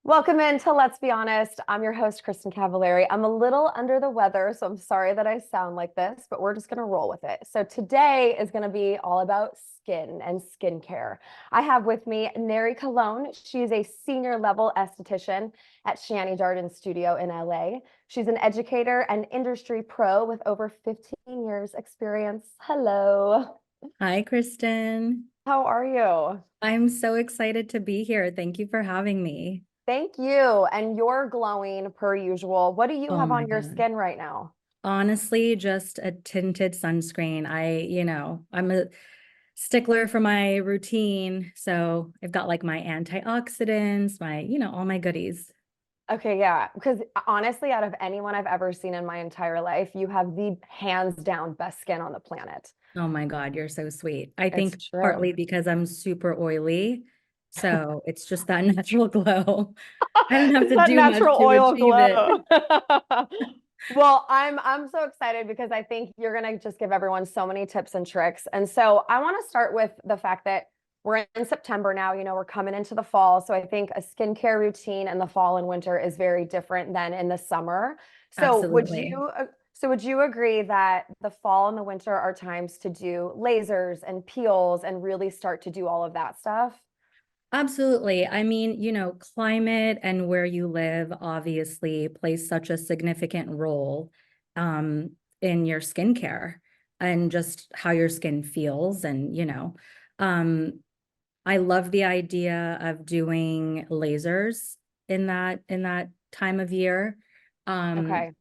Welcome into Let's Be Honest. I'm your host, Kristin Cavallari. I'm a little under the weather, so I'm sorry that I sound like this, but we're just going to roll with it. So today is going to be all about skin and skincare. I have with me Nari Colon. She's a senior level esthetician at Shani Darden Studio in LA. She's an educator and industry pro with over 15 years experience. Hello. Hi, Kristin. How are you? I'm so excited to be here. Thank you for having me. Thank you. And you're glowing per usual. What do you Oh have my on your God. skin right now? Honestly, just a tinted sunscreen. I'm a stickler for my routine. So I've got like my antioxidants, all my goodies. Okay, yeah, because honestly, out of anyone I've ever seen in my entire life, you have the hands down best skin on the planet. Oh my God, you're so sweet. I It's think true. partly because I'm super oily. So it's just that natural glow. I don't have It's to that do much natural to oil achieve it. glow. Well, I'm so excited because I think you're gonna just give everyone so many tips and tricks. And so I want to start with the fact that we're in September now, we're coming into the fall. So I think a skincare routine in the fall and winter is very different than in the summer. So Absolutely. would you agree that the fall and the winter are times to do lasers and peels and really start to do all of that stuff? Absolutely. I mean, climate and where you live obviously plays such a significant role um, in your skincare and just how your skin feels. Um, I love the idea of doing lasers in that time of year. Um, Okay.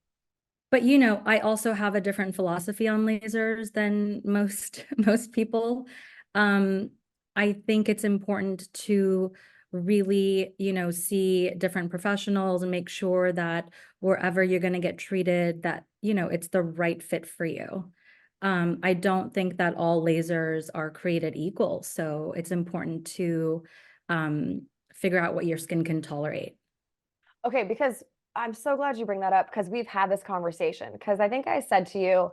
but I also have a different philosophy on lasers than most most people. Um, I think it's important to really, see different professionals and make sure that wherever you're going to get treated, that, it's the right fit for you. I don't think that all lasers are created equal, so it's important to um, figure out what your skin can tolerate. Okay, because I'm so glad you bring that up because we've had this conversation. Because I think I said to you,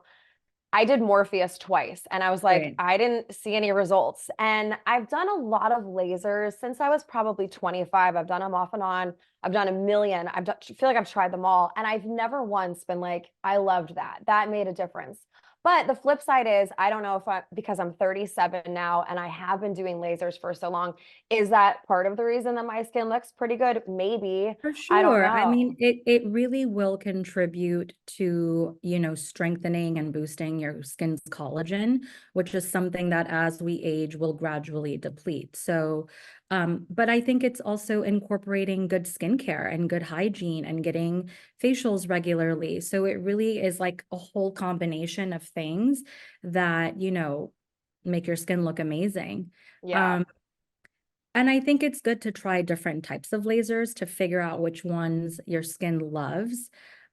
I did Morpheus twice and I was like, Right. I didn't see any results. And I've done a lot of lasers since I was probably 25. I've done them off and on. I've done a million. Feel like I've tried them all. And I've never once been like, I loved that. That made a difference. But the flip side is, I don't know if because I'm 37 now and I have been doing lasers for so long, is that part of the reason that my skin looks pretty good? Maybe. For I don't sure. I know. mean, it really will contribute to, strengthening and boosting your skin's collagen, which is something that as we age will gradually deplete. So, but I think it's also incorporating good skincare and good hygiene and getting facials regularly. So it really is like a whole combination of things that, make your skin look amazing. Yeah. Um, and I think it's good to try different types of lasers to figure out which ones your skin loves.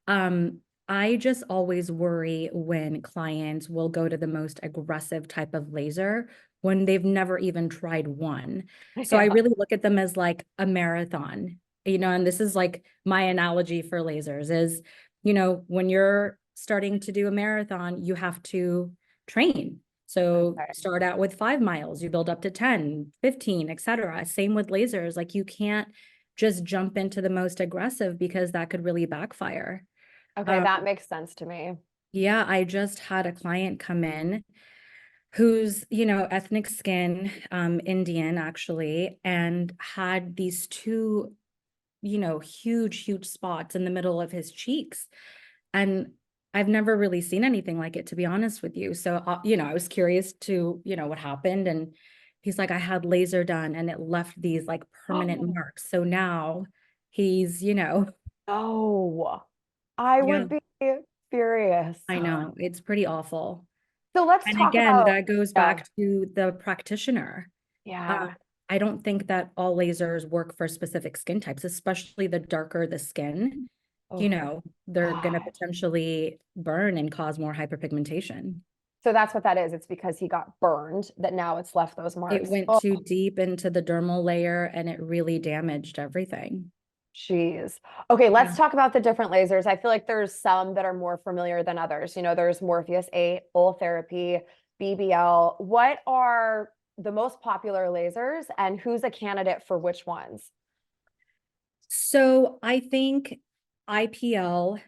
Um, I just always worry when clients will go to the most aggressive type of laser when they've never even tried one. So I Yeah. really look at them as like a marathon, and this is like my analogy for lasers is, when you're starting to do a marathon, you have to train. So Okay. start out with 5 miles, you build up to 10, 15, etc. Same with lasers. Like you can't just jump into the most aggressive because that could really backfire. Okay, Um, that makes sense to me. yeah, I just had a client come in who's, ethnic skin, Indian actually, and had these two, huge, huge spots in the middle of his cheeks. And I've never really seen anything like it, to be honest with you. So, I was curious to, what happened. And he's like, I had laser done and it left these like permanent Oh, marks. So now he's. no. I Yeah, would be furious. I know it's pretty awful. So let's And talk again, about, that goes yeah, back to the practitioner. Uh, yeah. I don't think that all lasers work for specific skin types, especially the darker the skin, Oh, they're going to God. potentially burn and cause more hyperpigmentation. So that's what that is. It's because he got burned that now it's left those It marks. went Oh, too deep into the dermal layer and it really damaged everything. jeez. Okay, let's Yeah. talk about the different lasers. I feel like there's some that are more familiar than others. There's Morpheus 8, Therapy, BBL. What are the most popular lasers and who's a candidate for which ones? So I think IPL,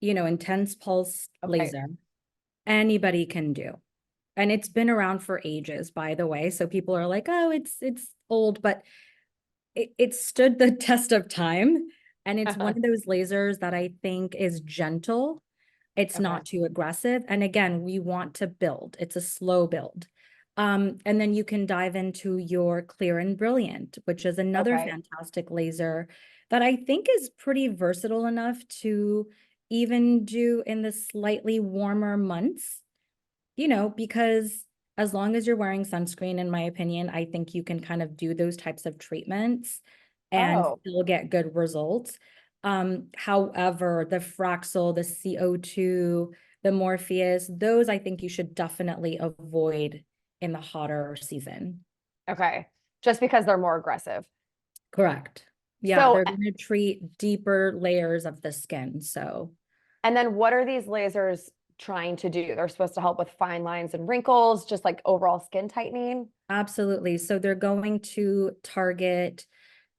intense pulse Okay. laser, anybody can do. And it's been around for ages, by the way. So people are like, oh, it's old, but it stood the test of time. And it's one of those lasers that I think is gentle. It's Okay. not too aggressive. And again, we want to build. It's a slow build. And then you can dive into your Clear and Brilliant, which is another Okay. fantastic laser that I think is pretty versatile enough to even do in the slightly warmer months, because as long as you're wearing sunscreen, in my opinion, I think you can kind of do those types of treatments and Oh, still get good results. However, the Fraxel, the CO2, the Morpheus, those I think you should definitely avoid in the hotter season. okay. Just because they're more aggressive. Correct. Yeah, So, they're going to treat deeper layers of the skin. So, and then what are these lasers trying to do? They're supposed to help with fine lines and wrinkles, just like overall skin tightening. absolutely. So, they're going to target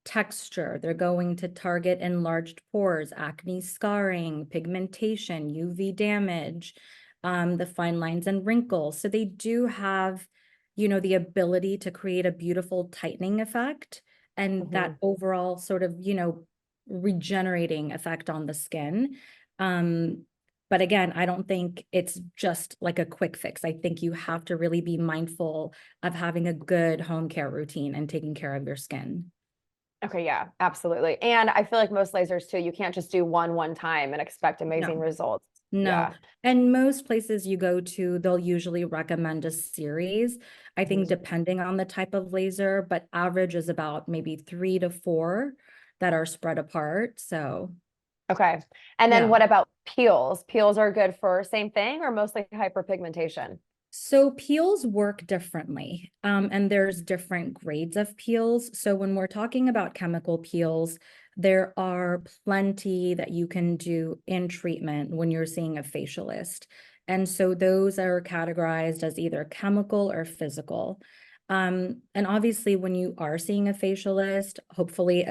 texture. They're going to target enlarged pores, acne scarring, pigmentation, UV damage, the fine lines and wrinkles. So they do have, the ability to create a beautiful tightening effect and Hmm. that overall sort of, regenerating effect on the skin. Um, but again, I don't think it's just like a quick fix. I think you have to really be mindful of having a good home care routine and taking care of your skin. Okay, yeah, absolutely. And I feel like most lasers too, you can't just do one time and expect amazing No. results. No. Yeah. And most places you go to, they'll usually recommend a series. I think Mhm. depending on the type of laser, but average is about maybe 3 to 4 that are spread apart. So, Okay. And then yeah. what about peels? Peels are good for same thing or mostly hyperpigmentation? So peels work differently, and there's different grades of peels. So when we're talking about chemical peels, there are plenty that you can do in treatment when you're seeing a facialist. And so those are categorized as either chemical or physical. And obviously, when you are seeing a facialist, hopefully,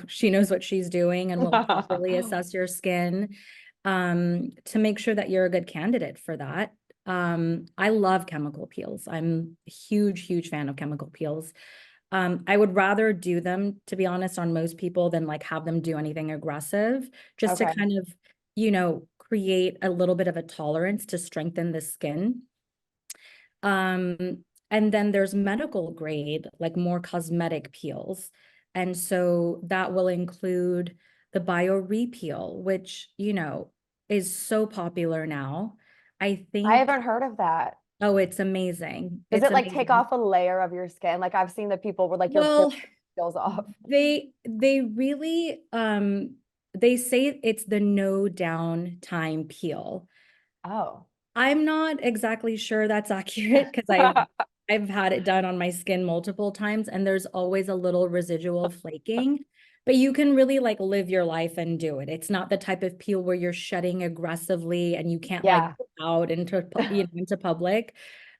she knows what she's doing and will properly assess your skin, to make sure that you're a good candidate for that. I love chemical peels. I'm a huge, huge fan of chemical peels. I would rather do them, to be honest, on most people than like have them do anything aggressive, just to Okay. kind of, create a little bit of a tolerance to strengthen the skin. And then there's medical grade, like more cosmetic peels. And so that will include the bio repeel, which, is so popular now. I I think, haven't heard of that. oh, it's amazing. Does It's it like take amazing. off a layer of your skin? Like I've seen the people where like your pore Well, peels off. they really they say it's the no down time peel. Oh. I'm not exactly sure that's accurate because I've had it done on my skin multiple times and there's always a little residual flaking, but you can really like live your life and do it. It's not the type of peel where you're shedding aggressively and you can't like Yeah. go out into public.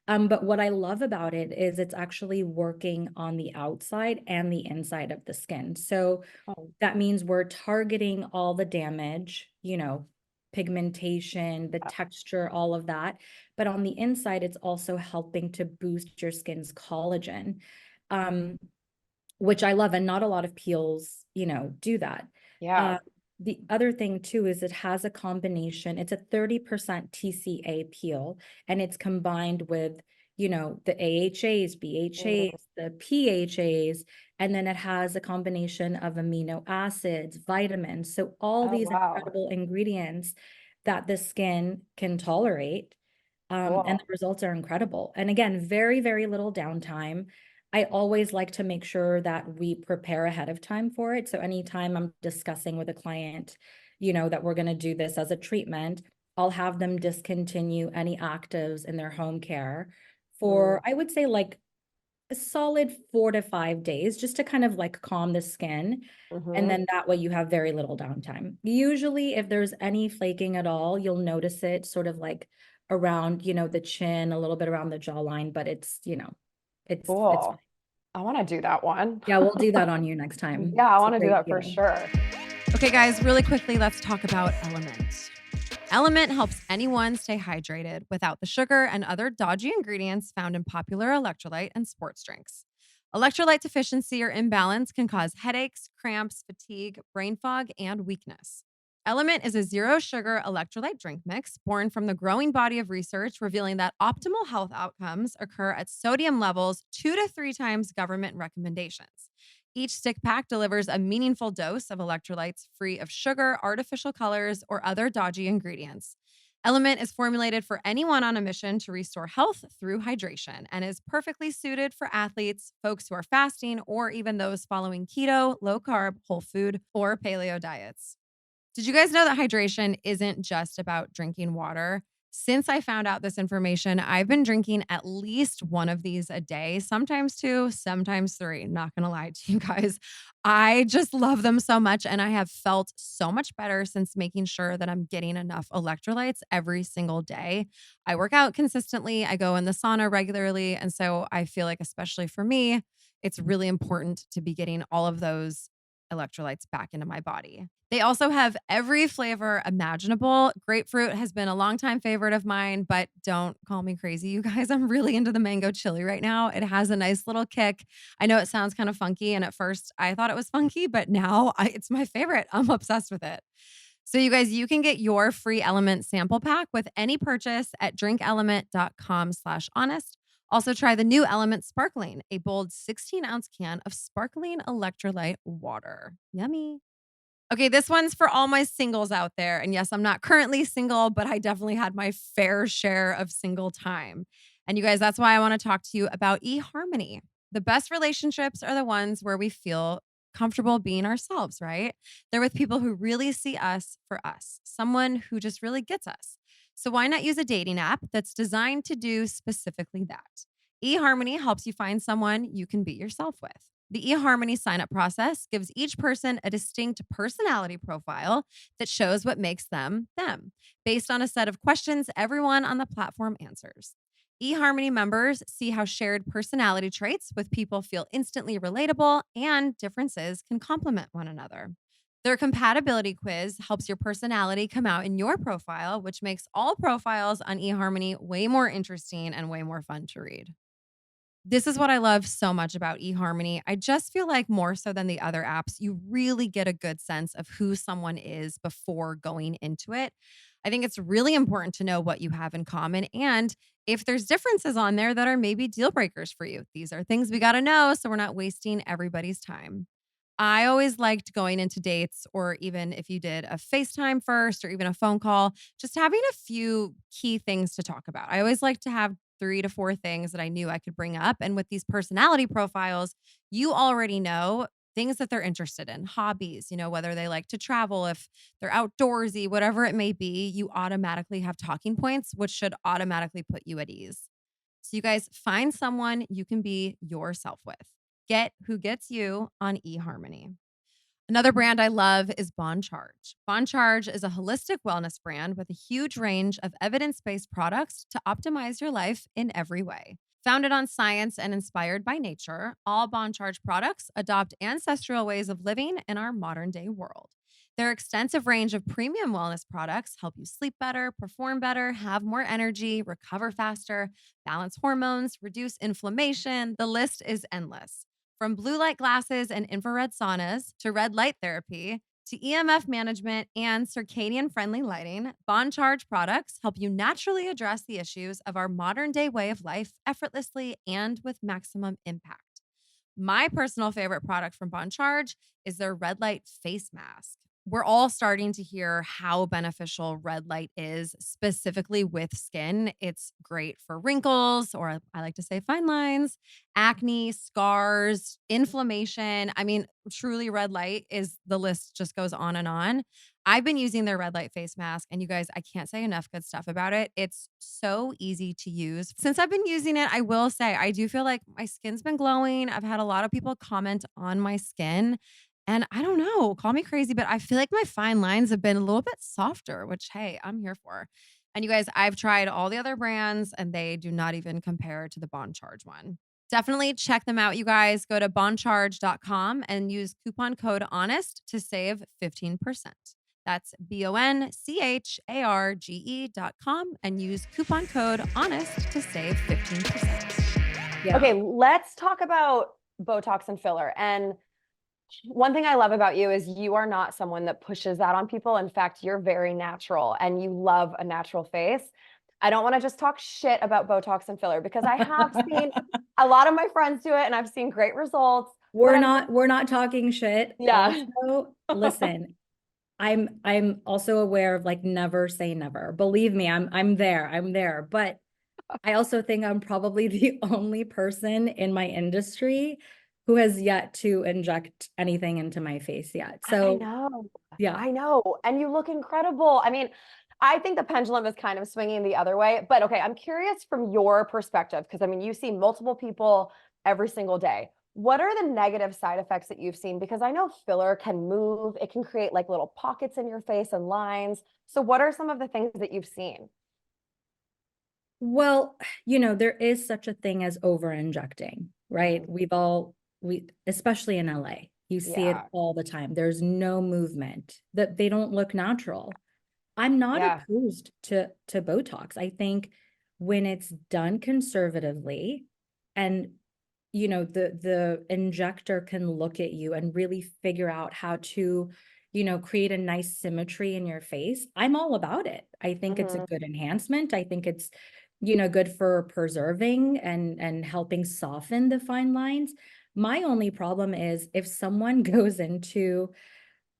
But what I love about it is it's actually working on the outside and the inside of the skin. So Oh, that means we're targeting all the damage, pigmentation, the yeah. texture, all of that. But on the inside, it's also helping to boost your skin's collagen, um, which I love. And not a lot of peels, do that. Yeah. Uh, the other thing too is it has a combination. It's a 30% TCA peel, and it's combined with, the AHAs, Mm. BHAs, the PHAs, and then it has a combination of amino acids, vitamins. So all Oh, these wow. incredible ingredients that the skin can tolerate. And the Cool. results are incredible. And again, very, very little downtime. I always like to make sure that we prepare ahead of time for it. So anytime I'm discussing with a client, that we're going to do this as a treatment, I'll have them discontinue any actives in their home care Mm. for, I would say, like a solid 4 to 5 days, just to kind of like calm the skin. And Hmm. then that way you have very little downtime. Usually, if there's any flaking at all, you'll notice it sort of like around, the chin, a little bit around the jawline, but it's, it's fine. Cool. I want to do that one. Yeah, we'll do that on you next time. Yeah, I It's a want to do great that for deal. sure. Okay, guys, really quickly, let's talk about LMNT. LMNT helps anyone stay hydrated without the sugar and other dodgy ingredients found in popular electrolyte and sports drinks. Electrolyte deficiency or imbalance can cause headaches, cramps, fatigue, brain fog, and weakness. LMNT is a zero sugar electrolyte drink mix born from the growing body of research revealing that optimal health outcomes occur at sodium levels 2 to 3 times government recommendations. Each stick pack delivers a meaningful dose of electrolytes free of sugar, artificial colors, or other dodgy ingredients. LMNT is formulated for anyone on a mission to restore health through hydration and is perfectly suited for athletes, folks who are fasting, or even those following keto, low carb, whole food, or paleo diets. Did you guys know that hydration isn't just about drinking water? Since I found out this information, I've been drinking at least one of these a day, sometimes two, sometimes three. Not gonna lie to you guys. I just love them so much, and I have felt so much better since making sure that I'm getting enough electrolytes every single day. I work out consistently, I go in the sauna regularly, and so I feel like, especially for me, it's really important to be getting all of those electrolytes back into my body. They also have every flavor imaginable. Grapefruit has been a longtime favorite of mine, but don't call me crazy, you guys. I'm really into the mango chili right now. It has a nice little kick. I know it sounds kind of funky, and at first I thought it was funky, but now it's my favorite. I'm obsessed with it. So you guys, you can get your free LMNT sample pack with any purchase at drinkelement.com/honest. Also try the new LMNT Sparkling, a bold 16-ounce can of sparkling electrolyte water. Yummy. Okay, this one's for all my singles out there. And yes, I'm not currently single, but I definitely had my fair share of single time. And you guys, that's why I want to talk to you about eHarmony. The best relationships are the ones where we feel comfortable being ourselves, right? They're with people who really see us for us, someone who just really gets us. So why not use a dating app that's designed to do specifically that? eHarmony helps you find someone you can be yourself with. The eHarmony sign-up process gives each person a distinct personality profile that shows what makes them, them, based on a set of questions everyone on the platform answers. eHarmony members see how shared personality traits with people feel instantly relatable and differences can complement one another. Their compatibility quiz helps your personality come out in your profile, which makes all profiles on eHarmony way more interesting and way more fun to read. This is what I love so much about eHarmony. I just feel like more so than the other apps, you really get a good sense of who someone is before going into it. I think it's really important to know what you have in common and if there's differences on there that are maybe deal breakers for you. These are things we got to know so we're not wasting everybody's time. I always liked going into dates, or even if you did a FaceTime first or even a phone call, just having a few key things to talk about. I always like to have 3 to 4 things that I knew I could bring up. And with these personality profiles, you already know things that they're interested in, hobbies, whether they like to travel, if they're outdoorsy, whatever it may be, you automatically have talking points, which should automatically put you at ease. So you guys find someone you can be yourself with. Get who gets you on eHarmony. Another brand I love is Bon Charge. Bon Charge is a holistic wellness brand with a huge range of evidence-based products to optimize your life in every way. Founded on science and inspired by nature, all Bon Charge products adopt ancestral ways of living in our modern-day world. Their extensive range of premium wellness products help you sleep better, perform better, have more energy, recover faster, balance hormones, reduce inflammation. The list is endless. From blue light glasses and infrared saunas to red light therapy to EMF management and circadian friendly lighting, Bon Charge products help you naturally address the issues of our modern day way of life effortlessly and with maximum impact. My personal favorite product from Bon Charge is their red light face mask. We're all starting to hear how beneficial red light is, specifically with skin. It's great for wrinkles, or I like to say fine lines, acne, scars, inflammation. I mean, truly, red light is the list just goes on and on. I've been using their red light face mask, and you guys, I can't say enough good stuff about it. It's so easy to use. Since I've been using it, I will say I do feel like my skin's been glowing. I've had a lot of people comment on my skin. And I don't know, call me crazy, but I feel like my fine lines have been a little bit softer, which, hey, I'm here for. And you guys, I've tried all the other brands and they do not even compare to the Bon Charge one. Definitely check them out, you guys. Go to boncharge.com and use coupon code HONEST to save 15%. That's BONCHARGE.com and use coupon code HONEST to save 15%. Yeah. Okay, let's talk about Botox and filler. And one thing I love about you is you are not someone that pushes that on people. In fact, you're very natural and you love a natural face. I don't want to just talk shit about Botox and filler because I have seen a lot of my friends do it and I've seen great results. We're not talking shit. Yeah. Also, listen, I'm also aware of like never say never. Believe me, I'm there. But I also think I'm probably the only person in my industry who has yet to inject anything into my face yet. So I know. yeah. I know. And you look incredible. I mean, I think the pendulum is kind of swinging the other way, but okay, I'm curious from your perspective, because I mean, you see multiple people every single day. What are the negative side effects that you've seen? Because I know filler can move, it can create like little pockets in your face and lines. So what are some of the things that you've seen? Well, there is such a thing as over injecting, right? Especially in LA, you see it all the time. There's no movement, that they don't look natural. I'm not opposed to Botox. I think when it's done conservatively and the injector can look at you and really figure out how to create a nice symmetry in your face, I'm all about it. I think it's a good enhancement. I think it's good for preserving and helping soften the fine lines. My only problem is if someone goes into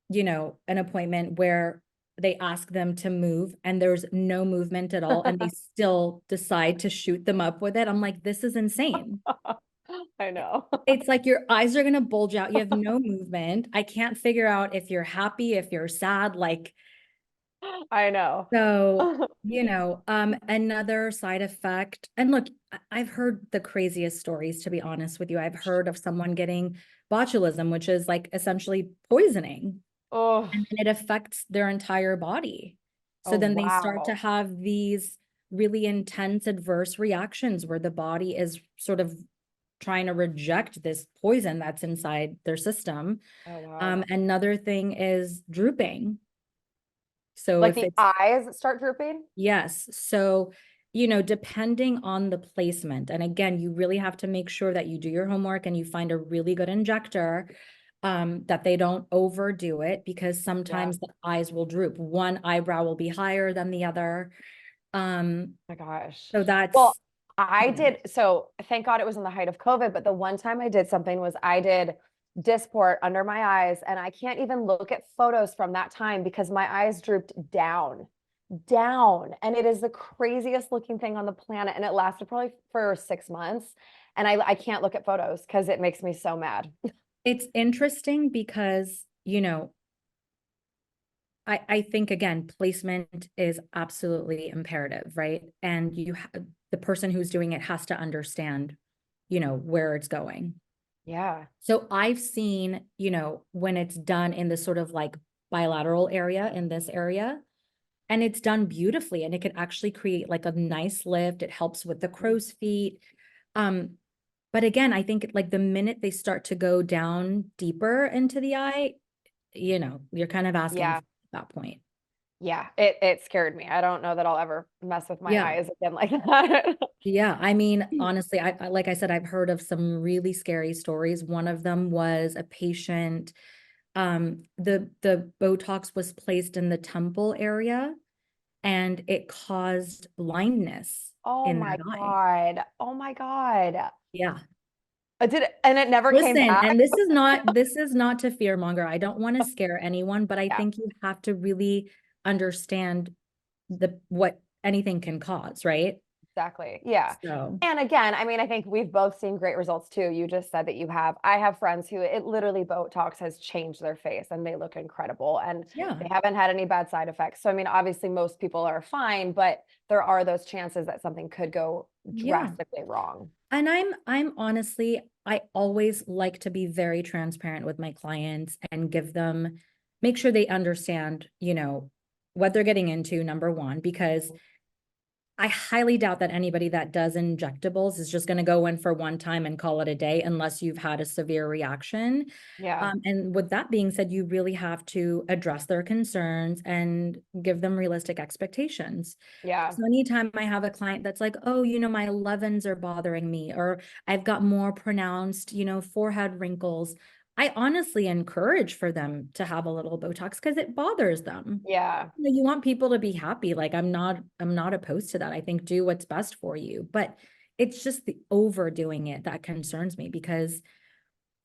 an appointment where they ask them to move and there's no movement at all and they still decide to shoot them up with it. I'm like, this is insane. I know. It's like your eyes are going to bulge out. You have no movement. I can't figure out if you're happy, if you're sad, like. I know. So, another side effect. And look, I've heard the craziest stories, to be honest with you. I've heard of someone getting botulism, which is like essentially poisoning. Oh, And it affects their entire body. So then they start to have these really intense adverse reactions where the body is sort of trying to reject this poison that's inside their system. Oh, wow. Another thing is drooping. So like if the eyes start drooping? yes. So, depending on the placement, and again, you really have to make sure that you do your homework and you find a really good injector, that they don't overdo it, because sometimes the eyes will droop. One eyebrow will be higher than the other. My gosh. So that's, Well, I did. So thank God it was in the height of COVID, but the one time I did something was I did Dysport under my eyes, and I can't even look at photos from that time because my eyes drooped down. And it is the craziest looking thing on the planet. And it lasted probably for 6 months. And I can't look at photos because it makes me so mad. it's interesting because, I think, again, placement is absolutely imperative, right? And the person who's doing it has to understand, where it's going. Yeah. So I've seen, when it's done in the sort of like bilateral area in this area, and it's done beautifully, and it can actually create like a nice lift. It helps with the crow's feet. But again, I think like the minute they start to go down deeper into the eye, you're kind of asking at that point. Yeah, it scared me. I don't know that I'll ever mess with my Yeah. eyes again like that. Yeah, I mean, honestly, I like I said, I've heard of some really scary stories. One of them was a patient, the Botox was placed in the temple area and it caused blindness Oh in my that eye. God. Oh my God. Yeah. Did it, and it never came Listen, back? and this is not to fearmonger. I don't want to scare anyone, but I think you have to really understand what anything can cause, right? Exactly. Yeah. So And again, I mean, I think we've both seen great results too. You just said that you have. I have friends who it literally Botox has changed their face and they look incredible and they haven't had any bad side effects. So I mean, obviously most people are fine, but there are those chances that something could go drastically wrong. And I'm honestly, I always like to be very transparent with my clients and make sure they understand, what they're getting into, number one, because I highly doubt that anybody that does injectables is just going to go in for one time and call it a day unless you've had a severe reaction. Yeah. And with that being said, you really have to address their concerns and give them realistic expectations. Yeah. So anytime I have a client that's like, oh, my 11s are bothering me, or I've got more pronounced, forehead wrinkles, I honestly encourage for them to have a little Botox because it bothers them. Yeah. You want people to be happy. Like I'm not opposed to that. I think do what's best for you, but it's just the overdoing it that concerns me because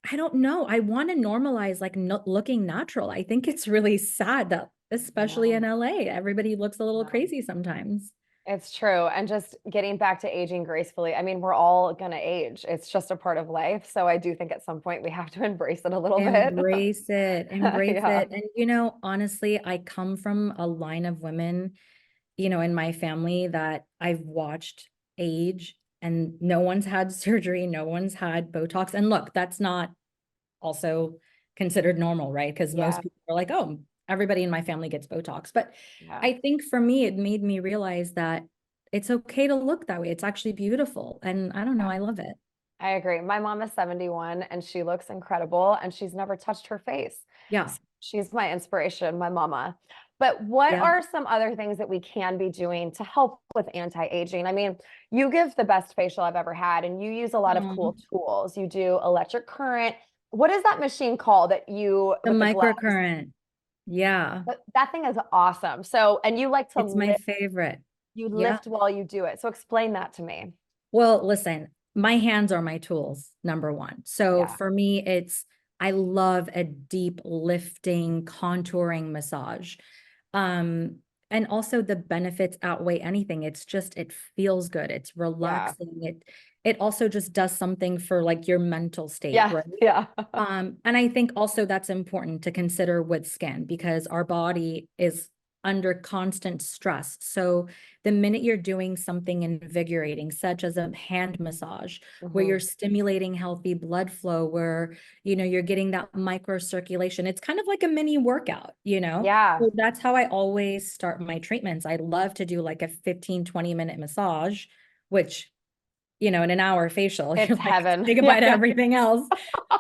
I don't know. I want to normalize like looking natural. I think it's really sad that especially in LA, everybody looks a little crazy sometimes. It's true. And just getting back to aging gracefully. I mean, we're all going to age. It's just a part of life. So I do think at some point we have to embrace it a little bit. Embrace it, embrace Yeah. it. And honestly, I come from a line of women, in my family that I've watched age and no one's had surgery, no one's had Botox. And look, that's not also considered normal, right? Because most Yeah. people are like, oh, everybody in my family gets Botox. But Yeah. I think for me, it made me realize that it's okay to look that way. It's actually beautiful. And I don't know, I love it. I agree. My mom is 71 and she looks incredible and she's never touched her face. Yeah. So she's my inspiration, my mama. But what Yeah. are some other things that we can be doing to help with anti-aging? I mean, you give the best facial I've ever had and you use a lot of cool tools. You do electric current. What is that machine called that you The with the gloves? microcurrent. Yeah. But that thing is awesome. So, and you like to It's my favorite. you Yeah. lift while you do it. So explain that to me. Well, listen, my hands are my tools, number one. So Yeah. for me, I love a deep lifting, contouring massage. And also the benefits outweigh anything. It's just, it feels good. It's relaxing. It also just does something for like your mental state, Yeah. right? Yeah. And I think also that's important to consider with skin because our body is under constant stress. So the minute you're doing something invigorating, such as a hand massage, where you're stimulating healthy blood flow, where, you're getting that microcirculation, it's kind of like a mini workout, Yeah. So that's how I always start my treatments. I love to do like a 15-20 minute massage, which, in an hour facial, It's you're like, heaven. say goodbye to everything else.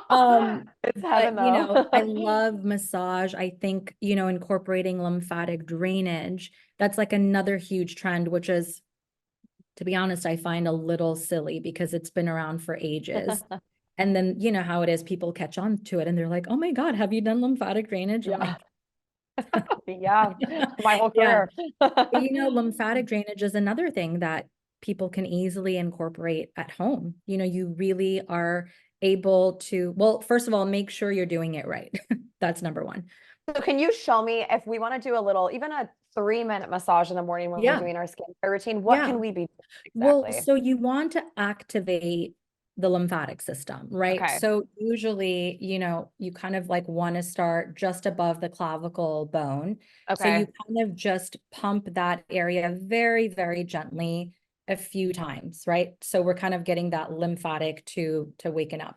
It's heaven But, though. I love massage. I think, incorporating lymphatic drainage, that's like another huge trend, which is, to be honest, I find a little silly because it's been around for ages. And then, you know how it is, people catch on to it and they're like, oh my God, have you done lymphatic drainage? I'm Yeah. like, Yeah. My whole Yeah. career. But, lymphatic drainage is another thing that people can easily incorporate at home. You really are able to, well, first of all, make sure you're doing it right. That's number one. So can you show me if we want to do a little, even a 3-minute massage in the morning when we're doing our skincare routine, what can we be doing Well, exactly? so you want to activate the lymphatic system, right? Okay. So usually, you kind of like want to start just above the clavicle bone. So you Okay. kind of just pump that area very, very gently a few times, right? So we're kind of getting that lymphatic to waken up.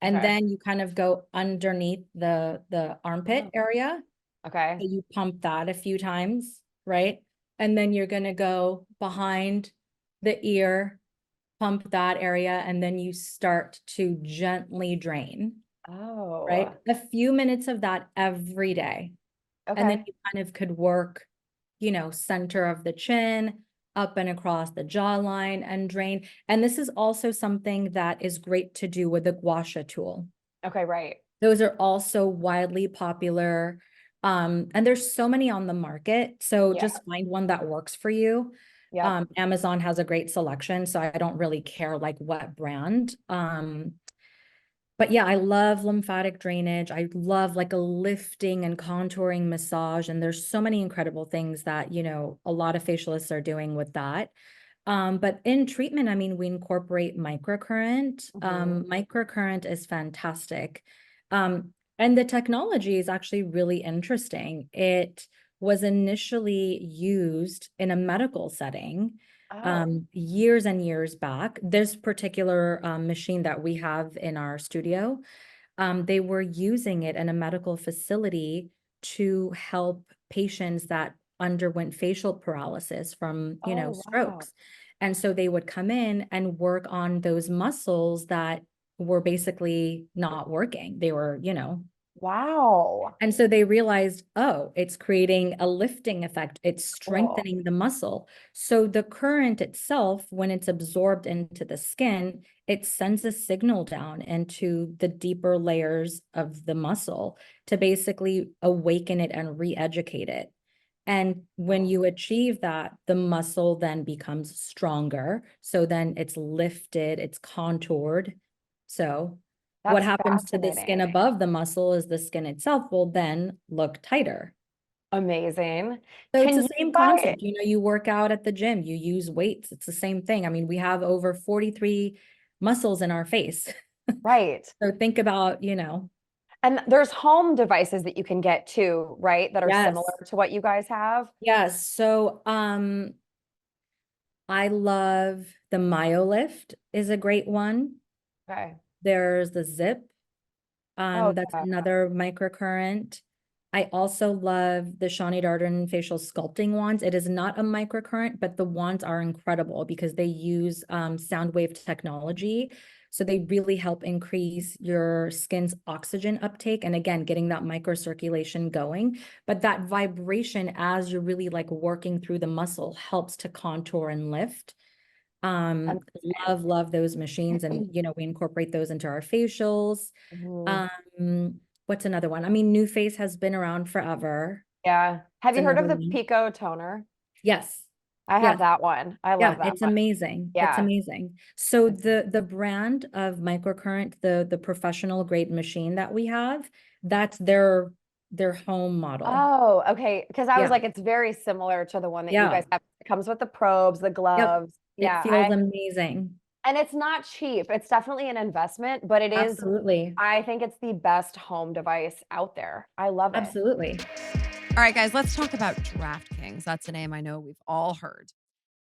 And Okay. then you kind of go underneath the armpit area. Okay. So you pump that a few times, right? And then you're going to go behind the ear, pump that area, and then you start to gently drain, right? Oh, A few minutes of that every day. And then okay. you kind of could work, center of the chin, up and across the jawline and drain. And this is also something that is great to do with the gua sha tool. Okay, right. Those are also widely popular. And there's so many on the market. So Yeah. just find one that works for you. Yep. Amazon has a great selection, so I don't really care like what brand. But yeah, I love lymphatic drainage. I love like a lifting and contouring massage. And there's so many incredible things that, a lot of facialists are doing with that. But in treatment, I mean, we incorporate microcurrent. Microcurrent is fantastic. And the technology is actually really interesting. It was initially used in a medical setting Oh, years and years back. This particular machine that we have in our studio, they were using it in a medical facility to help patients that underwent facial paralysis from, Oh, wow. strokes. And so they would come in and work on those muscles that were basically not working. They were, Wow. and so they realized, oh, it's creating a lifting effect. It's Cool. strengthening the muscle. So the current itself, when it's absorbed into the skin, it sends a signal down into the deeper layers of the muscle to basically awaken it and re-educate it. And when you achieve that, the muscle then becomes stronger. So then it's lifted, it's contoured. So what That's happens to the skin fascinating. above the muscle is the skin itself will then look tighter. Amazing. So it's Can the you same buy concept. You work out at the gym, you use weights. It's the same thing. I mean, we have over 43 muscles in our face. right? So think about, And there's home devices that you can get too, right? That are similar yes. to what you guys have. Yes. So I love the MyoLift is a great one. Okay. There's the Zip. Oh, That's yeah. another microcurrent. I also love the Shani Darden facial sculpting wands. It is not a microcurrent, but the wands are incredible because they use sound wave technology. So they really help increase your skin's oxygen uptake. And again, getting that microcirculation going. But that vibration as you're really like working through the muscle helps to contour and lift. Amazing. Love those machines. And, we incorporate those into our facials. Mhm. What's another one? I mean, New Face has been around forever. Yeah. Have It's you heard of another the one. Pico toner? Yes. I have Yes. that one. I Yeah, love that it's one. amazing. It's Yeah. amazing. So the brand of microcurrent, the professional grade machine that we have, that's their home model. Oh, okay. Because I was Yeah. like, it's very similar to the one that you Yeah. guys have. It comes with the probes, the Yep. gloves. It Yeah. feels amazing. And it's not cheap. It's definitely an investment, but it is, Absolutely. I think it's the best home device out there. I love it. Absolutely. All right, guys, let's talk about DraftKings. That's a name I know we've all heard.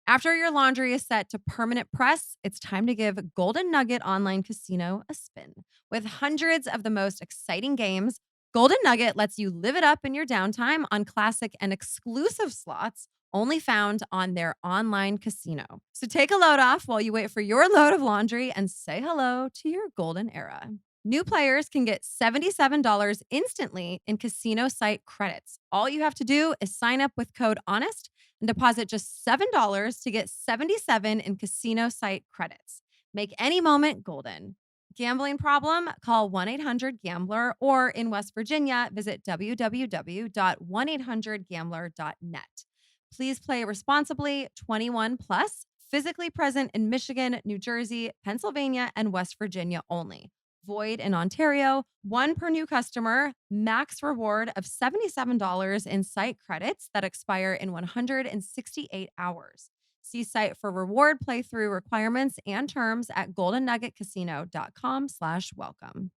After your laundry is set to permanent press, it's time to give Golden Nugget Online Casino a spin. With hundreds of the most exciting games, Golden Nugget lets you live it up in your downtime on classic and exclusive slots only found on their online casino. So take a load off while you wait for your load of laundry and say hello to your golden era. New players can get $77 instantly in casino site credits. All you have to do is sign up with code HONEST and deposit just $7 to get 77 in casino site credits. Make any moment golden. Gambling problem? Call 1-800-GAMBLER or in West Virginia, visit www.1800gambler.net. Please play responsibly, 21 plus, physically present in Michigan, New Jersey, Pennsylvania, and West Virginia only. Void in Ontario, one per new customer, max reward of $77 in site credits that expire in 168 hours. See site for reward playthrough requirements and terms at goldennuggetcasino.com/welcome.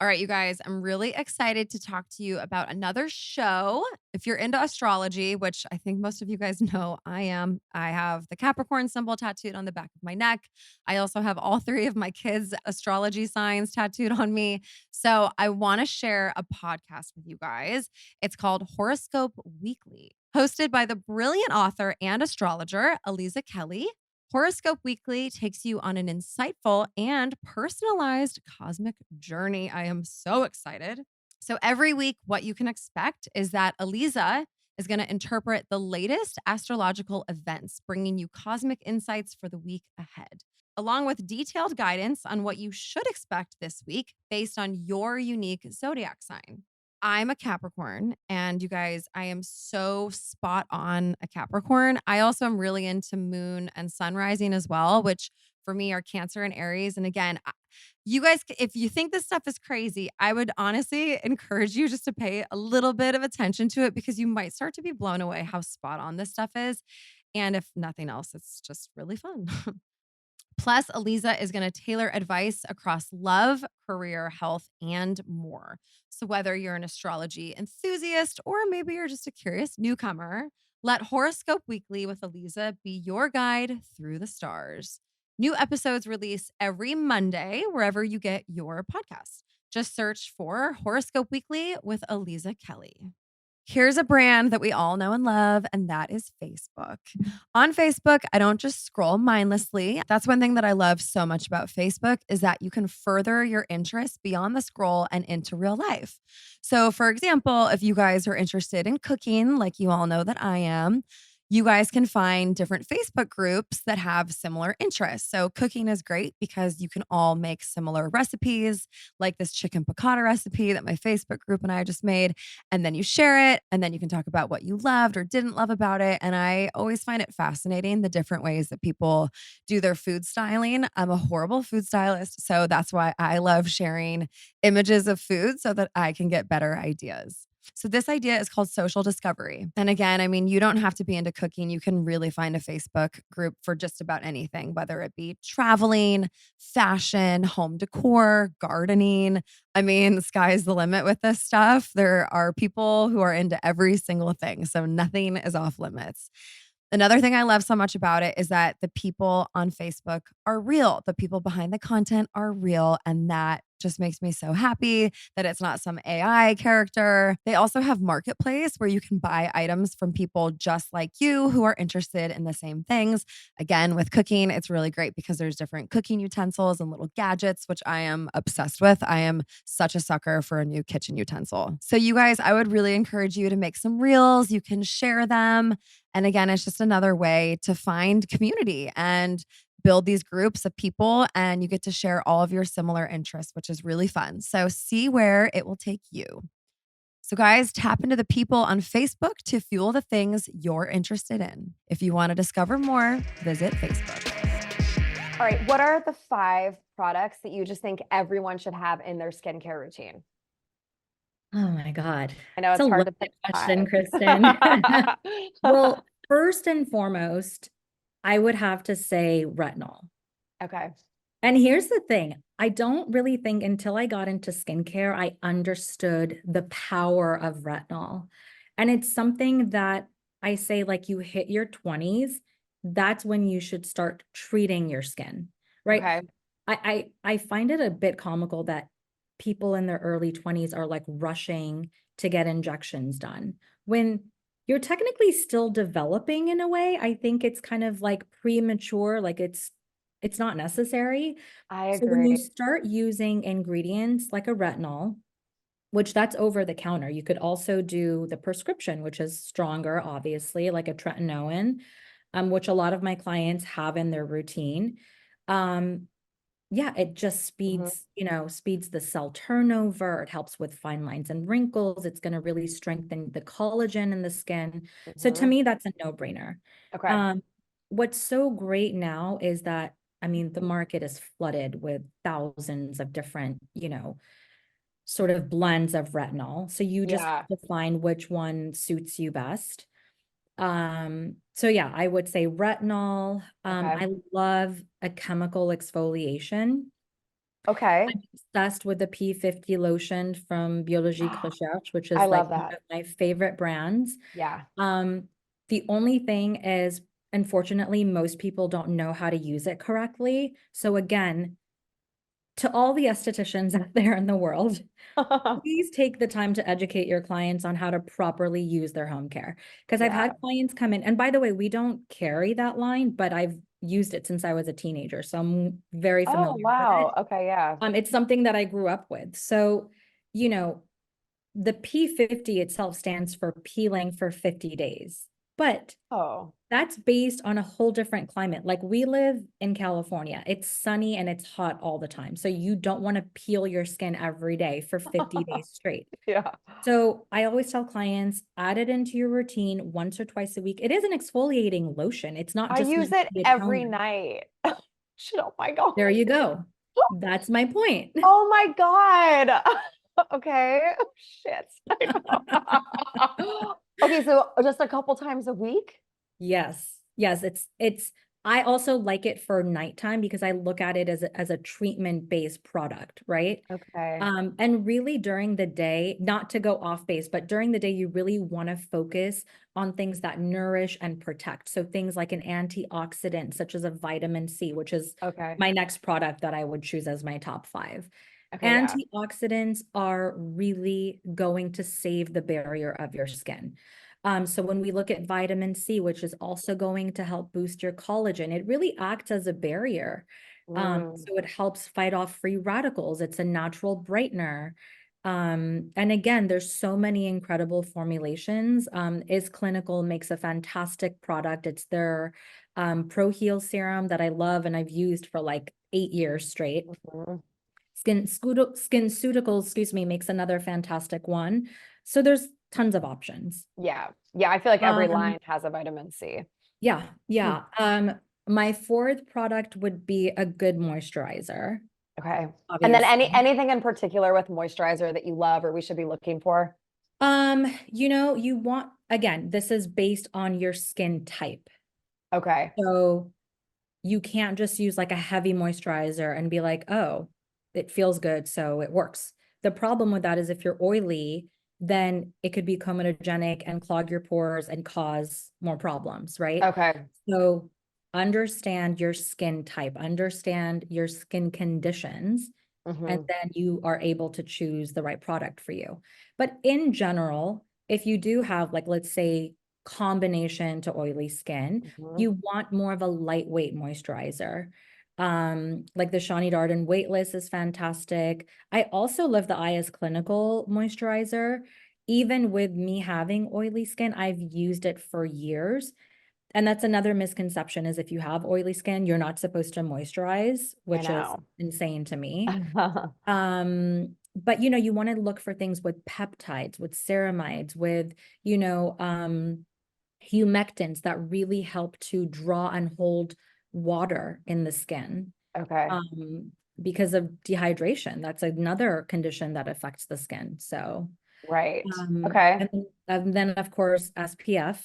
All right, you guys, I'm really excited to talk to you about another show. If you're into astrology, which I think most of you guys know I am, I have the Capricorn symbol tattooed on the back of my neck. I also have all three of my kids' astrology signs tattooed on me. So I want to share a podcast with you guys. It's called Horoscope Weekly, hosted by the brilliant author and astrologer, Aliza Kelly. Horoscope Weekly takes you on an insightful and personalized cosmic journey. I am so excited. So every week, what you can expect is that Aliza is going to interpret the latest astrological events, bringing you cosmic insights for the week ahead, along with detailed guidance on what you should expect this week based on your unique zodiac sign. I'm a Capricorn, and you guys, I am so spot on a Capricorn. I also am really into moon and sun rising as well, which for me are Cancer and Aries. And again, you guys, if you think this stuff is crazy, I would honestly encourage you just to pay a little bit of attention to it because you might start to be blown away how spot on this stuff is. And if nothing else, it's just really fun. Plus, Aliza is going to tailor advice across love, career, health, and more. So, whether you're an astrology enthusiast or maybe you're just a curious newcomer, let Horoscope Weekly with Aliza be your guide through the stars. New episodes release every Monday wherever you get your podcast. Just search for Horoscope Weekly with Aliza Kelly. Here's a brand that we all know and love, and that is Facebook. On Facebook, I don't just scroll mindlessly. That's one thing that I love so much about Facebook is that you can further your interests beyond the scroll and into real life. So, for example, if you guys are interested in cooking, like you all know that I am, you guys can find different Facebook groups that have similar interests. So, cooking is great because you can all make similar recipes, like this chicken piccata recipe that my Facebook group and I just made. And then you share it, and then you can talk about what you loved or didn't love about it. And I always find it fascinating the different ways that people do their food styling. I'm a horrible food stylist, so that's why I love sharing images of food so that I can get better ideas. So this idea is called social discovery. And again, I mean, you don't have to be into cooking. You can really find a Facebook group for just about anything, whether it be traveling, fashion, home decor, gardening. I mean, the sky's the limit with this stuff. There are people who are into every single thing. So nothing is off limits. Another thing I love so much about it is that the people on Facebook are real. The people behind the content are real. And that just makes me so happy that it's not some AI character. They also have Marketplace where you can buy items from people just like you who are interested in the same things. Again, with cooking, it's really great because there's different cooking utensils and little gadgets, which I am obsessed with. I am such a sucker for a new kitchen utensil. So you guys, I would really encourage you to make some reels. You can share them. And again, it's just another way to find community and build these groups of people, and you get to share all of your similar interests, which is really fun. So see where it will take you. So guys, tap into the people on Facebook to fuel the things you're interested in. If you want to discover more, visit Facebook. All right. What are the 5 products that you just think everyone should have in their skincare routine? Oh my God. I know it's a hard to loaded pick question, 5. Kristin. Well, first and foremost, I would have to say retinol. Okay. And here's the thing. I don't really think until I got into skincare, I understood the power of retinol. And it's something that I say, like, you hit your 20s, that's when you should start treating your skin, right? Okay. I find it a bit comical that people in their early 20s are like rushing to get injections done when you're technically still developing in a way. I think it's kind of like premature, like it's not necessary. I So when you agree. start using ingredients like a retinol, which that's over the counter, you could also do the prescription, which is stronger, obviously, like a tretinoin, which a lot of my clients have in their routine. Yeah, it just speeds, speeds the cell turnover. It helps with fine lines and wrinkles. It's going to really strengthen the collagen in the skin. So to me, that's a no-brainer. Okay. What's so great now is that, I mean, the market is flooded with thousands of different, sort of blends of retinol. So you just have to find which one suits you best. So yeah, I would say retinol. I love a chemical exfoliation. Okay. I'm obsessed with the P50 lotion from Biologique Recherche, which is I like love one that. of my favorite brands. Yeah. The only thing is, unfortunately, most people don't know how to use it correctly. So again, to all the estheticians out there in the world, please take the time to educate your clients on how to properly use their home care. Because I've had clients come in, and by the way, we don't carry that line, but I've used it since I was a teenager. So I'm very familiar Oh, wow. with it. Okay. Yeah. It's something that I grew up with. So, the P50 itself stands for peeling for 50 days. But that's based on a whole different climate. Like, we live in California. It's sunny and it's hot all the time. So you don't want to peel your skin every day for 50 days straight. Yeah. So I always tell clients, add it into your routine once or twice a week. It is an exfoliating lotion. It's not I just use it every night. Oh my God. There you go. That's my point. Oh my God. Okay. Oh, shit. Okay, so just a couple times a week? Yes. I also like it for nighttime because I look at it as a treatment-based product, right? Okay. And really during the day, not to go off base, but during the day, you really want to focus on things that nourish and protect. So things like an antioxidant, such as a vitamin C, which is my next product that I would choose as my top 5. Okay, yeah. Antioxidants are really going to save the barrier of your skin. So when we look at vitamin C, which is also going to help boost your collagen, it really acts as a barrier. So it helps fight off free radicals. It's a natural brightener. And again, there's so many incredible formulations. Is Clinical makes a fantastic product. It's their Pro Heal serum that I love and I've used for like 8 years straight. SkinCeuticals, excuse me, makes another fantastic one. So there's tons of options. Yeah. Yeah. I feel like every Um, line has a vitamin C. yeah. My fourth product would be a good moisturizer. Okay. And then Obviously. anything in particular with moisturizer that you love or we should be looking for? You want, again, this is based on your skin type. Okay. So you can't just use like a heavy moisturizer and be like, oh, it feels good, so it works. The problem with that is if you're oily, then it could be comedogenic and clog your pores and cause more problems, right? Okay. So understand your skin type, understand your skin conditions, and then you are able to choose the right product for you. But in general, if you do have, like, let's say, combination to oily skin, you want more of a lightweight moisturizer. Like the Shani Darden Weightless is fantastic. I also love the IS Clinical moisturizer. Even with me having oily skin, I've used it for years. And that's another misconception is if you have oily skin, you're not supposed to moisturize, which is insane to me. But you want to look for things with peptides, with ceramides, with, humectants that really help to draw and hold water in the skin. Okay. Because of dehydration. That's another condition that affects the skin. So, right. Okay. And then of course, SPF.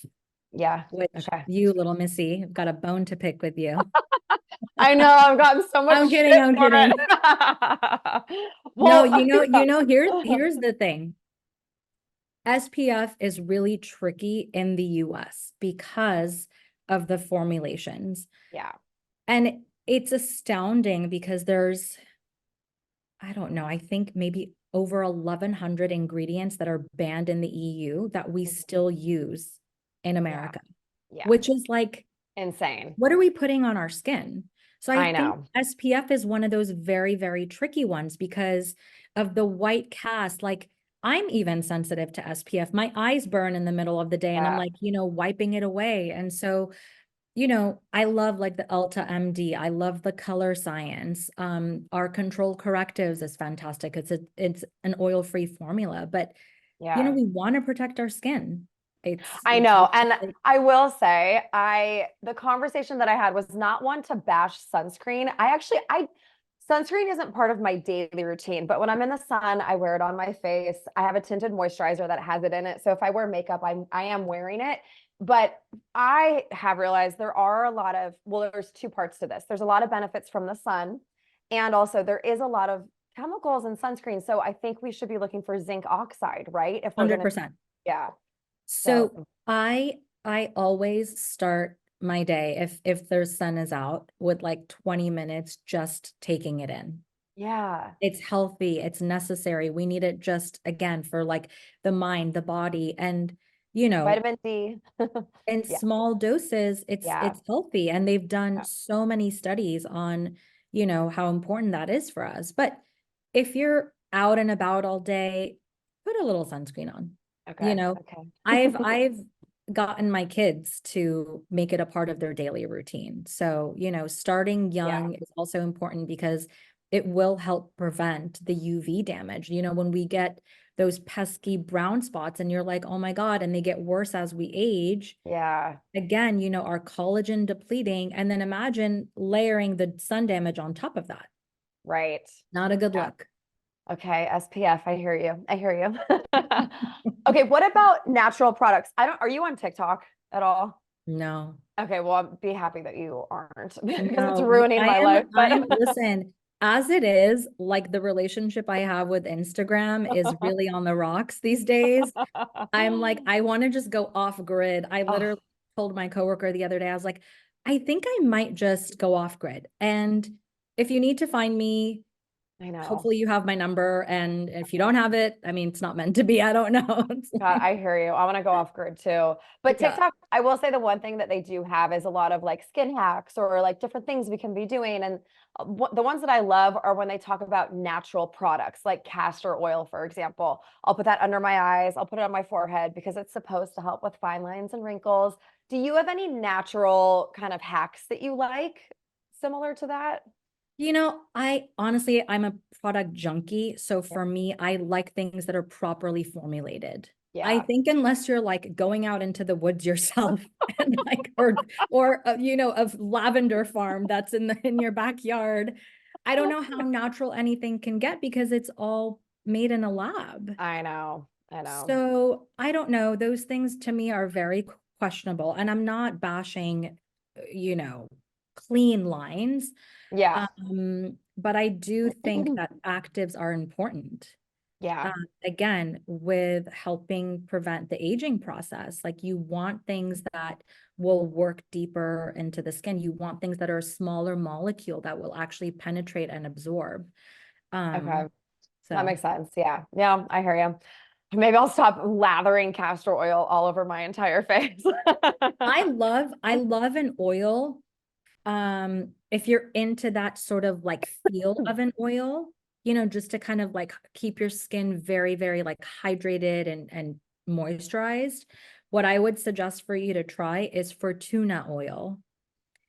Yeah. Which you, little missy, have got a bone to pick with you. I know, I've gotten so much I'm kidding, shit I'm for kidding. it. No, here's the thing. SPF is really tricky in the US because of the formulations. Yeah. And it's astounding because there's, I don't know, I think maybe over 1,100 ingredients that are banned in the EU that we still use in America. Yeah. Which is like insane. What are we putting on our skin? So I think know. SPF is one of those very, very tricky ones because of the white cast. Like I'm even sensitive to SPF. My eyes burn in the middle of the day and I'm like, wiping it away. And so, I love like the Ulta MD. I love the Color Science. Our Control Correctives is fantastic. It's an oil-free formula, but we want to protect our skin. I know. And I will say, the conversation that I had was not one to bash sunscreen. Sunscreen isn't part of my daily routine, but when I'm in the sun, I wear it on my face. I have a tinted moisturizer that has it in it. So if I wear makeup, I am wearing it. But I have realized there's two parts to this. There's a lot of benefits from the sun. And also there is a lot of chemicals in sunscreen. So I think we should be looking for zinc oxide, right? If we're 100%. Yeah. So I always start my day if there's sun is out with like 20 minutes just taking it in. Yeah. It's healthy, it's necessary. We need it just again for like the mind, the body, and vitamin D. in small doses, it's healthy. And they've done so many studies on, how important that is for us. But if you're out and about all day, put a little sunscreen on. I've gotten my kids to make it a part of their daily routine. So, starting young is also important because it will help prevent the UV damage. When we get those pesky brown spots and you're like, oh my God, and they get worse as we age. Yeah. Again, our collagen depleting, and then imagine layering the sun damage on top of that. Right. Not a good look. Okay, SPF, I hear you. Okay, what about natural products? Are you on TikTok at all? No. Okay, well, I'll be happy that you aren't because it's ruining my life. Listen, as it is, like the relationship I have with Instagram is really on the rocks these days. I'm like, I want to just go off grid. I literally told my coworker the other day, I was like, I think I might just go off grid. And if you need to find me, I know. hopefully you have my number. And if you don't have it, I mean, it's not meant to be. I don't know. God, I hear you. I want to go off grid too. But Yeah. TikTok, I will say the one thing that they do have is a lot of like skin hacks or like different things we can be doing. And the ones that I love are when they talk about natural products like castor oil, for example. I'll put that under my eyes. I'll put it on my forehead because it's supposed to help with fine lines and wrinkles. Do you have any natural kind of hacks that you like similar to that? I honestly, I'm a product junkie. So for me, I like things that are properly formulated. I Yeah. think unless you're like going out into the woods yourself and like, or a lavender farm that's in your backyard, I don't know how natural anything can get because it's all made in a lab. I know. I know. So I don't know. Those things to me are very questionable. And I'm not bashing, clean lines. Yeah. But I do think that actives are important. Yeah. Again, with helping prevent the aging process, like you want things that will work deeper into the skin. You want things that are a smaller molecule that will actually penetrate and absorb. Okay. That So makes sense. Yeah. Yeah, I hear you. Maybe I'll stop lathering castor oil all over my entire face. I love an oil. If you're into that sort of like feel of an oil, just to kind of like keep your skin very, very like hydrated and moisturized, what I would suggest for you to try is for tuna oil.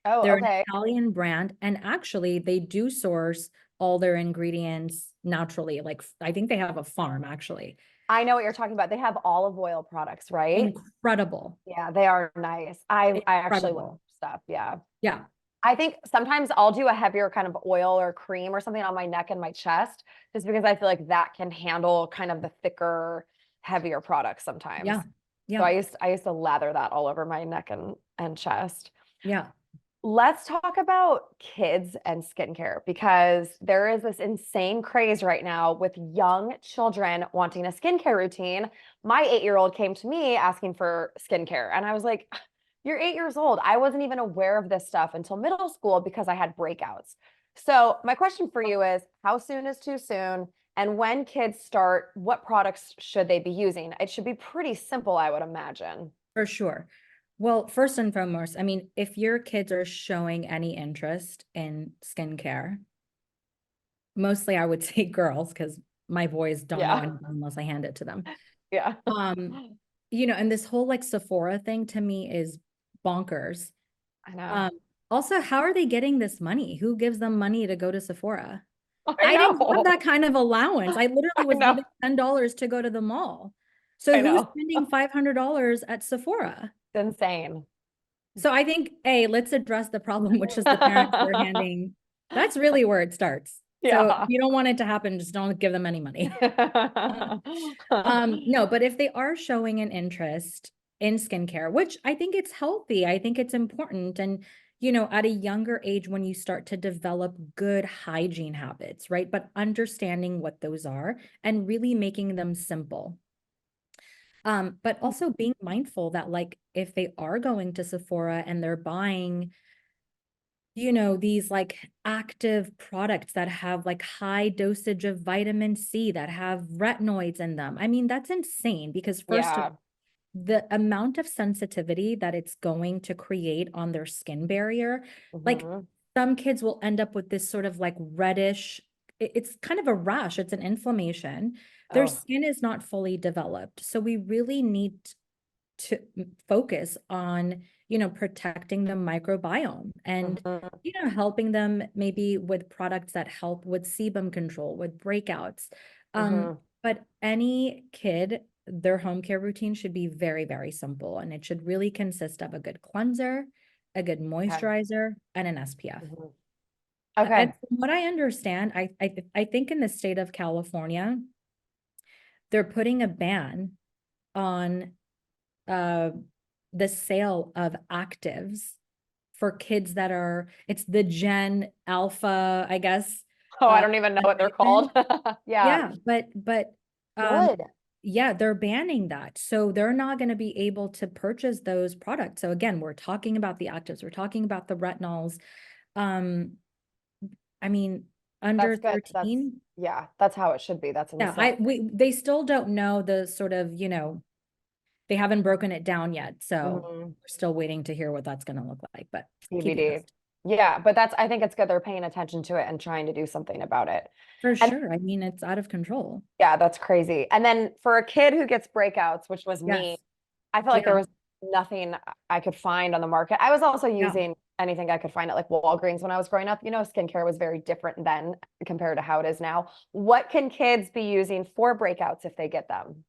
Oh, They're an okay. Italian brand, and actually they do source all their ingredients naturally. Like I think they have a farm actually. I know what you're talking about. They have olive oil products, right? Incredible. Yeah, they are nice. I actually love Incredible. stuff. Yeah. Yeah. I think sometimes I'll do a heavier kind of oil or cream or something on my neck and my chest, just because I feel like that can handle kind of the thicker, heavier products sometimes. Yeah. So Yeah. I used to lather that all over my neck and chest. Yeah. Let's talk about kids and skincare because there is this insane craze right now with young children wanting a skincare routine. My 8-year-old came to me asking for skincare, and I was like, you're 8 years old. I wasn't even aware of this stuff until middle school because I had breakouts. So, my question for you is how soon is too soon? And when kids start, what products should they be using? It should be pretty simple, I would imagine. For sure. Well, first and foremost, I mean, if your kids are showing any interest in skincare, mostly I would say girls, because my boys don't know Yeah. anything unless I hand it to them. Yeah. And this whole like Sephora thing to me is bonkers. I know. Also, how are they getting this money? Who gives them money to go to Sephora? I I didn't have know. that kind of allowance. I literally I was know. given $10 to go to the mall. So I who's know. spending $500 at Sephora? It's insane. So I think, let's address the problem, which is the parents who are handing. That's really where it starts. So if Yeah. you don't want it to happen, just don't give them any money. No, but if they are showing an interest in skincare, which I think it's healthy, I think it's important. And, at a younger age, when you start to develop good hygiene habits, right? But understanding what those are and really making them simple. But also being mindful that like if they are going to Sephora and they're buying, these like active products that have like high dosage of vitamin C that have retinoids in them. I mean, that's insane because first Yeah. the amount of sensitivity that it's going to create on their skin barrier, like Mhm. some kids will end up with this sort of like reddish, it's kind of a rash, it's an inflammation. Their Oh. skin is not fully developed. So we really need to focus on, protecting the microbiome and, Mhm. helping them maybe with products that help with sebum control, with breakouts. Mhm. But any kid, their home care routine should be very, very simple. And it should really consist of a good cleanser, a good Okay. moisturizer, and an SPF. Mhm. And Okay. from what I understand, I think in the state of California, they're putting a ban on the sale of actives for kids that it's the Gen Alpha, I guess. Oh, I don't even know what they're generation. called. Yeah. Yeah, but Good. yeah, they're banning that. So they're not going to be able to purchase those products. So again, we're talking about the actives, we're talking about the retinols. I mean, under That's good. 13. Yeah, that's how it should be. That's in the Yeah, same. they still don't know the sort of, they haven't broken it down yet. So Mhm. we're still waiting to hear what that's going to look like, but keep you TBD. posted. Yeah, but I think it's good they're paying attention to it and trying to do something about it. For And sure. I mean, it's out of control. yeah, that's crazy. And then for a kid who gets breakouts, which was me, Yes. I feel like there Yeah. was nothing I could find on the market. I was also Yeah. using anything I could find at like Walgreens when I was growing up. Skincare was very different then compared to how it is now. What can kids be using for breakouts if they get them?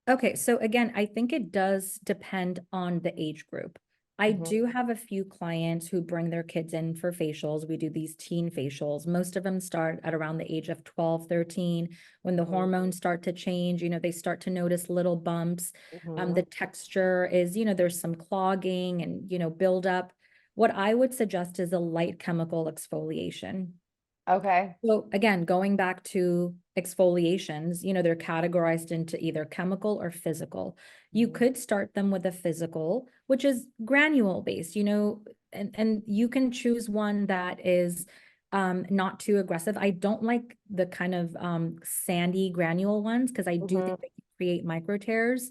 Okay, so again, I think it does depend on the age group. I Mhm. do have a few clients who bring their kids in for facials. We do these teen facials. Most of them start at around the age of 12, 13. When the Mhm. hormones start to change, they start to notice little bumps. Mhm. The texture is, there's some clogging and, buildup. What I would suggest is a light chemical exfoliation. Okay. So again, going back to exfoliations, they're categorized into either chemical or physical. You Mhm. could start them with a physical, which is granule based, and you can choose one that is not too aggressive. I don't like the kind of sandy granule ones because I do Mhm. think they can create micro tears.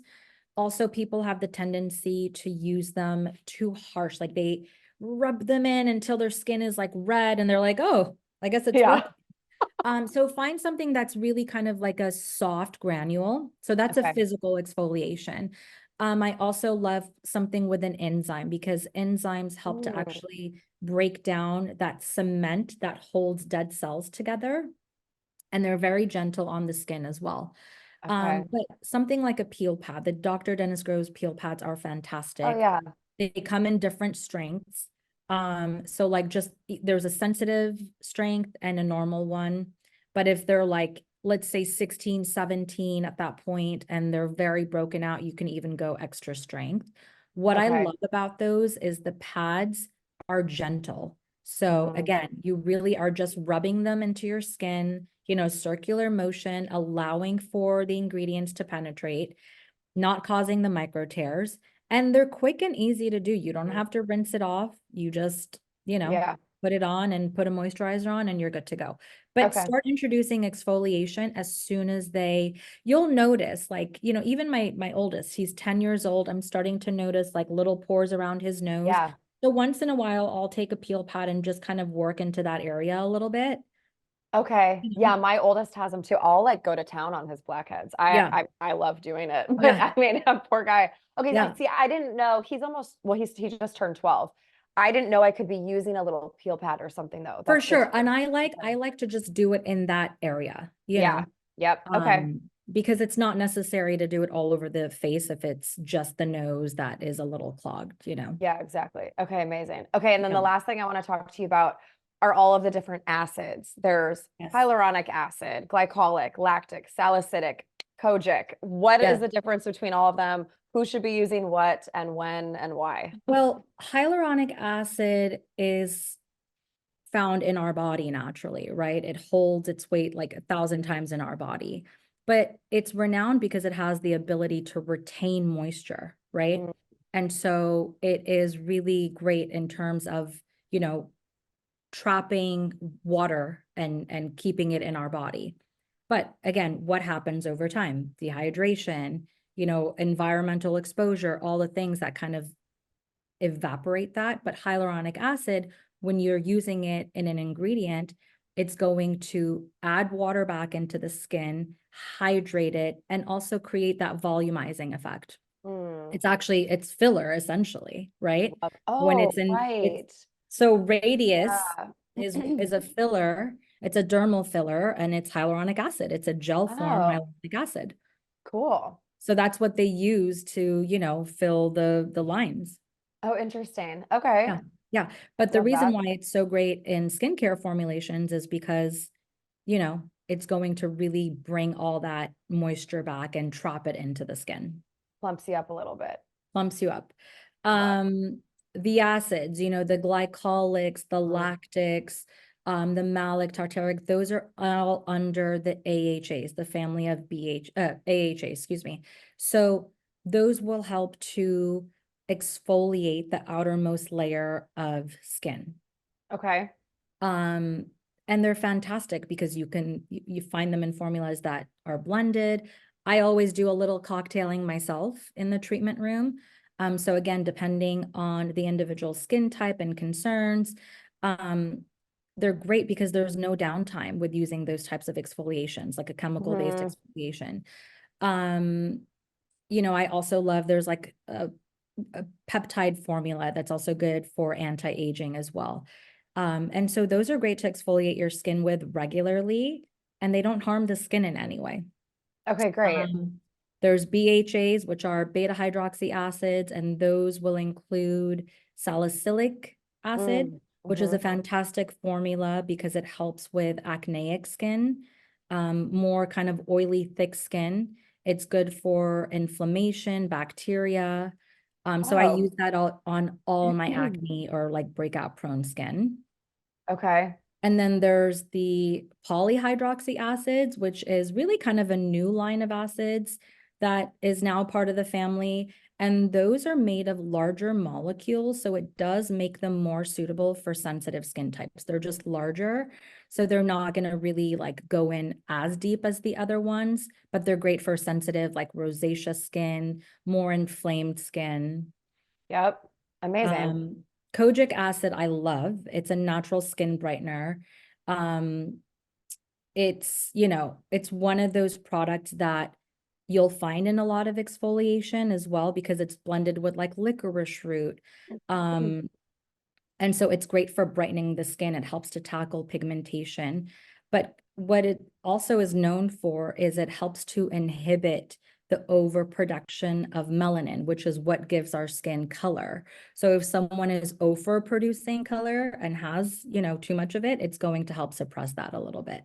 Also, people have the tendency to use them too harsh, like they rub them in until their skin is like red and they're like, oh, I guess it's Yeah. working. So find something that's really kind of like a soft granule. So that's a Okay. physical exfoliation. I also love something with an enzyme because enzymes help to Mm. actually break down that cement that holds dead cells together. And they're very gentle on the skin as well. Okay. But something like a peel pad, the Dr. Dennis Gross peel pads are Oh fantastic. yeah. They come in different strengths. So like there's a sensitive strength and a normal one. But if they're like, let's say 16, 17 at that point, and they're very broken out, you can even go extra strength. What I Okay. love about those is the pads are gentle. So Mhm. again, you really are just rubbing them into your skin, circular motion, allowing for the ingredients to penetrate, not causing the micro tears. And they're quick and easy to do. You don't Mhm. have to rinse it off. You just, Yeah. put it on and put a moisturizer on and you're good to go. But Okay. start introducing exfoliation as soon as you'll notice, like, even my oldest, he's 10 years old. I'm starting to notice like little pores around his nose. Yeah. So once in a while, I'll take a peel pad and just kind of work into that area a little bit. Okay. You know? Yeah, my oldest has them too. I'll like go to town on his blackheads. I Yeah. I, I love doing it. But Yeah. I mean, poor guy. Okay, Yeah. see, I didn't know he's almost well, he just turned 12. I didn't know I could be using a little peel pad or something though. For That's good to sure. And know. I like to just do it in that area, Yeah. Yep. Okay. because it's not necessary to do it all over the face if it's just the nose that is a little clogged. Yeah, exactly. Okay, amazing. Okay, and then Yeah. the last thing I want to talk to you about are all of the different acids. There's Yes. hyaluronic acid, glycolic, lactic, salicylic, kojic. What is Yeah. the difference between all of them? Who should be using what and when and why? Well, hyaluronic acid is found in our body naturally, right? It holds its weight like 1,000 times in our body, but it's renowned because it has the ability to retain moisture, right? Mm. And so it is really great in terms of, you know, trapping water and keeping it in our body. But again, what happens over time? Dehydration, environmental exposure, all the things that kind of evaporate that. But hyaluronic acid, when you're using it in an ingredient, it's going to add water back into the skin, hydrate it, and also create that volumizing effect. Mm. It's filler essentially, right? When Oh, it's right. so radius Yeah. is a filler, it's a dermal filler, and it's hyaluronic acid. It's a gel form Oh, hyaluronic acid. cool. So that's what they use to, fill the lines. Oh, interesting. Okay. Yeah. Yeah. But the Love reason that. why it's so great in skincare formulations is because, it's going to really bring all that moisture back and trap it into the skin, Plumps you up a little bit. plumps you up. Love. The acids, the glycolics, the Mm. lactics, the malic, tartaric, those are all under the AHAs, the family of AHA, excuse me. So those will help to exfoliate the outermost layer of skin. Okay. Um, And they're fantastic because you find them in formulas that are blended. I always do a little cocktailing myself in the treatment room. So again, depending on the individual skin type and concerns, they're great because there's no downtime with using those types of exfoliations, like a chemical-based exfoliation. I also love, there's like a peptide formula that's also good for anti-aging as well. And so those are great to exfoliate your skin with regularly, and they don't harm the skin in any way. Okay, great. There's BHAs, which are beta hydroxy acids, and those will include salicylic acid, which is a fantastic formula because it helps with acneic skin, more kind of oily, thick skin. It's good for inflammation, bacteria. So I use that on all my acne or like breakout prone skin. Okay. And then there's the polyhydroxy acids, which is really kind of a new line of acids that is now part of the family. And those are made of larger molecules, so it does make them more suitable for sensitive skin types. They're just larger, so they're not going to really like go in as deep as the other ones, but they're great for sensitive, like rosacea skin, more inflamed skin. Yep. Amazing. Kojic acid, I love. It's a natural skin brightener. It's one of those products that you'll find in a lot of exfoliation as well, because it's blended with like licorice root. And so it's great for brightening the skin. It helps to tackle pigmentation. But what it also is known for is it helps to inhibit the overproduction of melanin, which is what gives our skin color. So if someone is overproducing color and has, too much of it, it's going to help suppress that a little bit.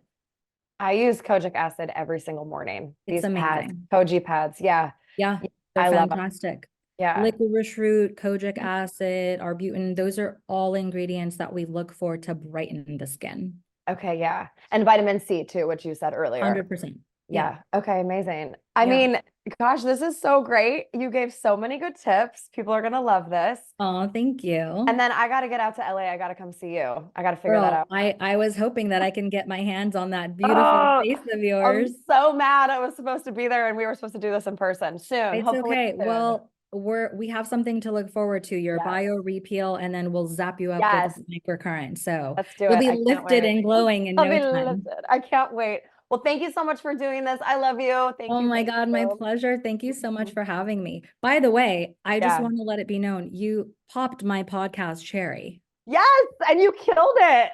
I use kojic acid every single morning. It's These amazing. pads, Koji pads. Yeah. Yeah, I they're love them. fantastic. Yeah. Licorice root, kojic acid, arbutin, those are all ingredients that we look for to brighten the skin. Okay, yeah. And vitamin C too, which you said earlier. 100%. Yeah. Okay, amazing. I mean, gosh, this is so great. You gave so many good tips. People are gonna love this. Oh, thank you. And then I gotta get out to LA. I gotta come see you. I gotta figure that out. I was hoping that I can get my hands on that beautiful face of yours. I'm so mad I was supposed to be there and we were supposed to do this in person soon. It's Hopefully okay. soon. Well, we have something to look forward to, your bio repeal, and then we'll zap you up with microcurrent. So let's do you'll it. be lifted and glowing in no time. Lifted. I can't wait. Well, thank you so much for doing this. I love you. Thank you. Oh my God, my pleasure. Thank you so much for having me. By the way, I just want to let it be known, you popped my podcast cherry. Yes, and you killed it.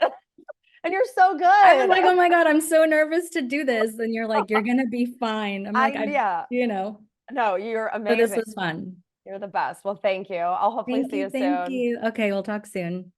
And you're so good. I was like, oh my God, I'm so nervous to do this. And you're like, you're going to be fine. I'm like, No, you're amazing. But this was fun. You're the best. Well, thank you. I'll hopefully see you soon. Thank you. Okay, we'll talk soon.